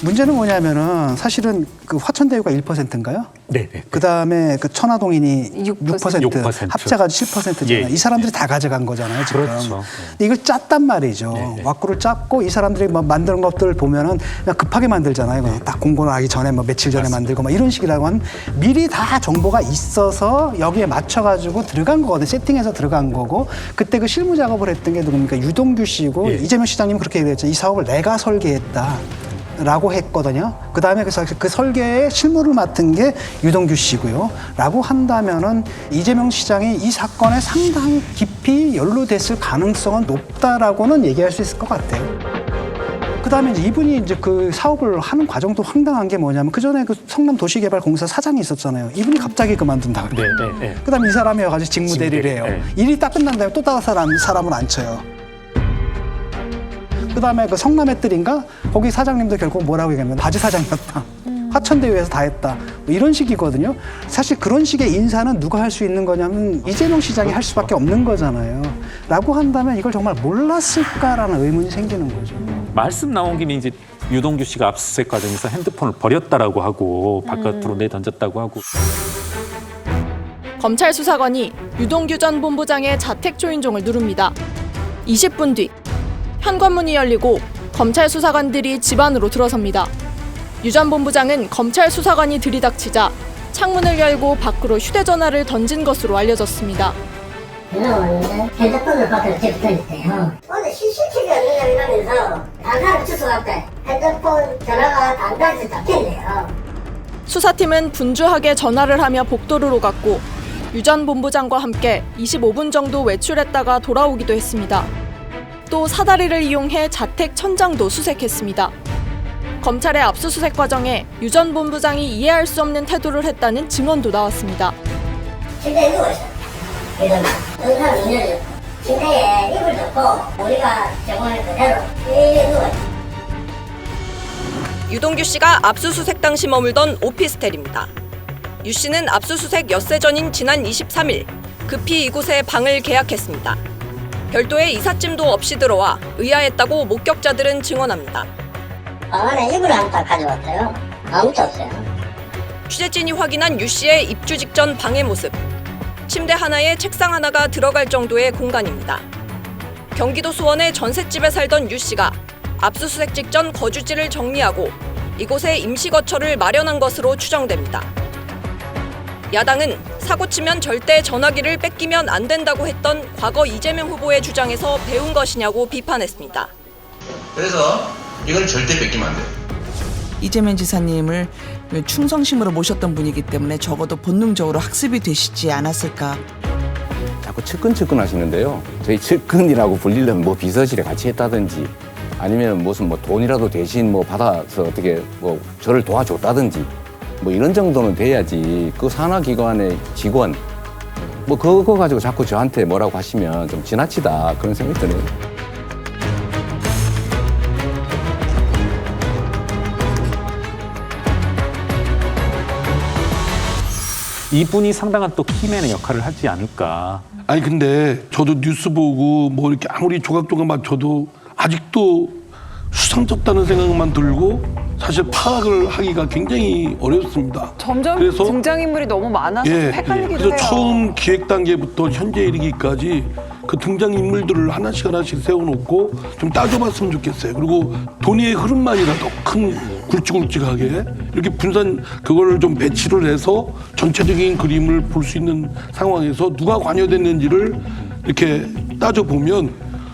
문제는 뭐냐면은 사실은 그 화천대유가 1%인가요? 네. 그다음에 그 천화동인이 6% 합쳐가지고 7%잖아요. 예, 예. 이 사람들이 다 가져간 거잖아요, 지금. 그렇죠. 근데 이걸 짰단 말이죠. 네. 왁구를 짰고 이 사람들이 뭐 만드는 것들 보면은 그냥 급하게 만들잖아요. 그냥 딱 공고를 하기 전에 뭐 며칠 전에 만들고 막 이런 식이라고 한 미리 다 정보가 있어서 여기에 맞춰가지고 들어간 거거든. 세팅해서 들어간 거고 그때 그 실무 작업을 했던 게 누굽니까? 유동규 씨고 예. 이재명 시장님 그렇게 얘기했죠. 이 사업을 내가 설계했다. 라고 했거든요. 그 다음에 그 설계의 실무를 맡은 게 유동규 씨고요. 라고 한다면은 이재명 시장이 이 사건에 상당히 깊이 연루됐을 가능성은 높다라고는 얘기할 수 있을 것 같아요. 그 다음에 이제 이분이 이제 그 사업을 하는 과정도 황당한 게 뭐냐면 그 전에 그 성남도시개발공사 사장이 있었잖아요. 이분이 갑자기 그만둔다 그래요. 네. 그 다음에 이 사람이 와가지고 직무대리를 해요. 네. 일이 딱 끝난 다음에 또 다른 사람을 앉혀요. 그다음에 그 성남의뜰인가 거기 사장님도 결국 뭐라고 얘기하면 바지 사장이었다. 화천대유에서 다 했다. 뭐 이런 식이거든요. 사실 그런 식의 인사는 누가 할 수 있는 거냐면 이재명 시장이 할 수밖에 없는 거잖아요. 라고 한다면 이걸 정말 몰랐을까라는 의문이 생기는 거죠. 말씀 나온 김에 이제 유동규 씨가 압수수색 과정에서 핸드폰을 버렸다라고 하고 바깥으로 내던졌다고 하고. 검찰 수사관이 유동규 전 본부장의 자택 초인종을 누릅니다. 20분 뒤 현관문이 열리고 검찰 수사관들이 집 안으로 들어섭니다. 유 전 본부장은 검찰 수사관이 들이닥치자 창문을 열고 밖으로 휴대전화를 던진 것으로 알려졌습니다. 전화가 왔는데 핸드폰을 밖에 제부터 있대요. 오늘 CCTV 없느냐 이러면서 단타를 추적할 핸드폰 전화가 단타에서 잡혔네요. 수사팀은 분주하게 전화를 하며 복도로 갔고 유 전 본부장과 함께 25분 정도 외출했다가 돌아오기도 했습니다. 또 사다리를 이용해 자택 천장도 수색했습니다. 검찰의 압수수색 과정에 유 전 본부장이 이해할 수 없는 태도를 했다는 증언도 나왔습니다. 침대에 누워있어요. 그래서 영상 인연이 침대에 이불 덮고 우리가 제공한 그대로 이렇게 누워있어요. 유동규 씨가 압수수색 당시 머물던 오피스텔입니다. 유 씨는 압수수색 엿새 전인 지난 23일 급히 이곳에 방을 계약했습니다. 별도의 이삿짐도 없이 들어와 의아했다고 목격자들은 증언합니다. 방 안에 이불을 하나 가져왔어요. 아무것도 없어요. 취재진이 확인한 유 씨의 입주 직전 방의 모습. 침대 하나에 책상 하나가 들어갈 정도의 공간입니다. 경기도 수원의 전셋집에 살던 유 씨가 압수수색 직전 거주지를 정리하고 이곳에 임시거처를 마련한 것으로 추정됩니다. 야당은 사고 치면 절대 전화기를 뺏기면 안 된다고 했던 과거 이재명 후보의 주장에서 배운 것이냐고 비판했습니다. 그래서 이걸 절대 뺏기면 안 돼요. 이재명 지사님을 충성심으로 모셨던 분이기 때문에 적어도 본능적으로 학습이 되시지 않았을까. 자꾸 측근 하시는데요. 저희 측근이라고 불리려면 뭐 비서실에 같이 했다든지 아니면 무슨 뭐 돈이라도 대신 뭐 받아서 어떻게 뭐 저를 도와줬다든지 뭐 이런 정도는 돼야지 그 산하기관의 직원 뭐 그거 가지고 자꾸 저한테 뭐라고 하시면 좀 지나치다 그런 생각이 드네요. 이분이 상당한 또 키맨의 역할을 하지 않을까. 아니 근데 저도 뉴스 보고 뭐 이렇게 아무리 조각조각 맞춰도 아직도 수상쩍다는 생각만 들고 사실 파악을 하기가 굉장히 어렵습니다. 점점 그래서 등장인물이 너무 많아서 좀 헷갈리기도 그래서 해요. 처음 기획 단계부터 현재 이르기까지 그 등장인물들을 하나씩 세워놓고 좀 따져봤으면 좋겠어요. 그리고 돈의 흐름만이라도 큰 굵직굵직하게 이렇게 분산 그거를 좀 배치를 해서 전체적인 그림을 볼 수 있는 상황에서 누가 관여됐는지를 이렇게 따져보면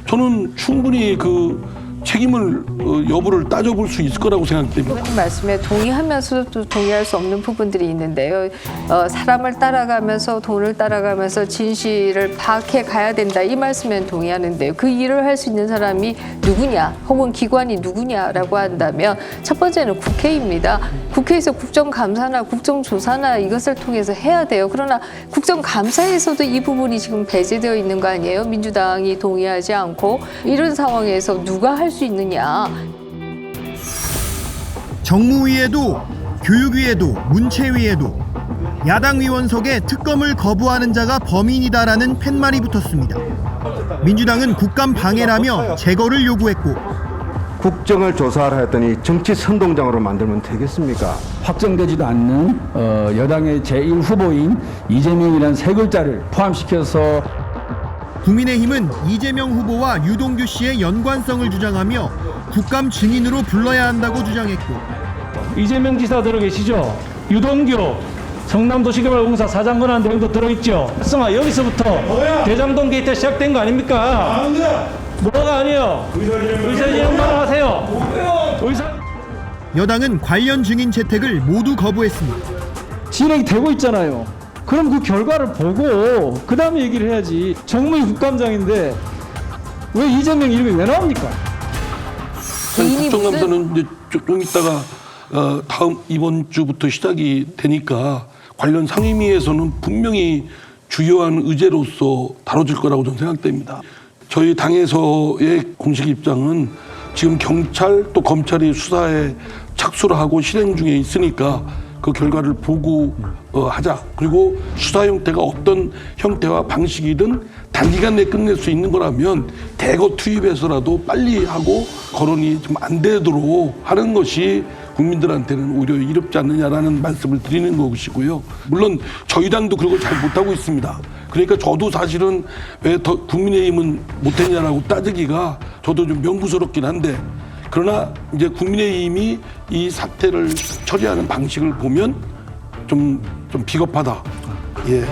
저는 충분히 그 책임을 여부를 따져볼 수 있을 거라고 생각됩니다. 후보님 말씀에 동의하면서도 또 동의할 수 없는 부분들이 있는데요. 사람을 따라가면서 돈을 따라가면서 진실을 파악해 가야 된다. 이 말씀엔 동의하는데요. 그 일을 할 수 있는 사람이 누구냐 혹은 기관이 누구냐라고 한다면 첫 번째는 국회입니다. 국회에서 국정감사나 국정조사나 이것을 통해서 해야 돼요. 그러나 국정감사에서도 이 부분이 지금 배제되어 있는 거 아니에요? 민주당이 동의하지 않고 이런 상황에서 누가 할 수 있느냐. 정무위에도 교육위에도 문체위에도 야당 의원석에 특검을 거부하는 자가 범인이다라는 팻말이 붙었습니다. 민주당은 국감 방해라며 제거를 요구했고 국정을 조사하라 했더니 정치 선동장으로 만들면 되겠습니까? 확정되지도 않는 여당의 제1후보인 이재명이라는 세 글자를 포함시켜서 국민의힘은 이재명 후보와 유동규 씨의 연관성을 주장하며 국감 증인으로 불러야 한다고 주장했고, 이재명 지사 들어계시죠? 유동규 성남도시개발공사 사장 권한 내용도 들어있죠? 승아 여기서부터 대장동 게이트 시작된 거 아닙니까? 뭐가 아니에요? 의사진행 반응하세요. 여당은 관련 증인 채택을 모두 거부했습니다. 진행이 되고 있잖아요. 그럼 그 결과를 보고 그 다음에 얘기를 해야지. 정무위 국감장인데 왜 이재명 이름이 왜 나옵니까? 국정감사는 이제 좀 있다가 다음 이번 주부터 시작이 되니까 관련 상임위에서는 분명히 주요한 의제로서 다뤄질 거라고 저는 생각됩니다. 저희 당에서의 공식 입장은 지금 경찰 또 검찰이 수사에 착수를 하고 실행 중에 있으니까 그 결과를 보고 하자. 그리고 수사 형태가 어떤 형태와 방식이든 단기간 내에 끝낼 수 있는 거라면 대거 투입해서라도 빨리 하고 거론이 좀 안 되도록 하는 것이 국민들한테는 오히려 이롭지 않느냐라는 말씀을 드리는 것이고요. 물론 저희 당도 그런 걸 잘 못하고 있습니다. 그러니까 저도 사실은 왜 더 국민의힘은 못했냐라고 따지기가 저도 좀 명부스럽긴 한데, 그러나 이제 국민의힘이 이 사태를 처리하는 방식을 보면 좀 비겁하다. 예.